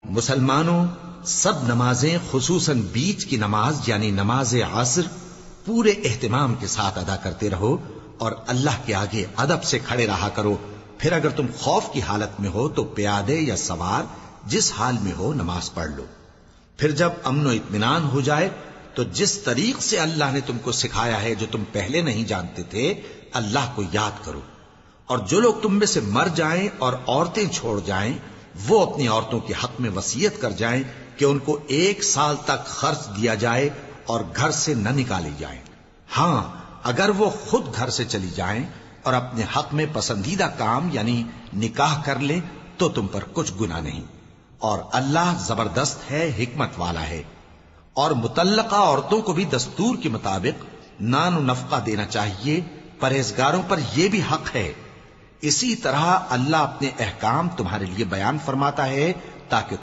مسلمانوں، سب نمازیں خصوصاً بیچ کی نماز یعنی نماز عصر پورے اہتمام کے ساتھ ادا کرتے رہو اور اللہ کے آگے ادب سے کھڑے رہا کرو. پھر اگر تم خوف کی حالت میں ہو تو پیادے یا سوار جس حال میں ہو نماز پڑھ لو. پھر جب امن و اطمینان ہو جائے تو جس طریق سے اللہ نے تم کو سکھایا ہے جو تم پہلے نہیں جانتے تھے اللہ کو یاد کرو. اور جو لوگ تم میں سے مر جائیں اور عورتیں چھوڑ جائیں وہ اپنی عورتوں کے حق میں وصیت کر جائیں کہ ان کو 1 سال تک خرچ دیا جائے اور گھر سے نہ نکالی جائیں. ہاں اگر وہ خود گھر سے چلی جائیں اور اپنے حق میں پسندیدہ کام یعنی نکاح کر لیں تو تم پر کچھ گناہ نہیں. اور اللہ زبردست ہے، حکمت والا ہے. اور مطلقہ عورتوں کو بھی دستور کے مطابق نان و نفقہ دینا چاہیے. پرہیزگاروں پر یہ بھی حق ہے. اسی طرح اللہ اپنے احکام تمہارے لیے بیان فرماتا ہے تاکہ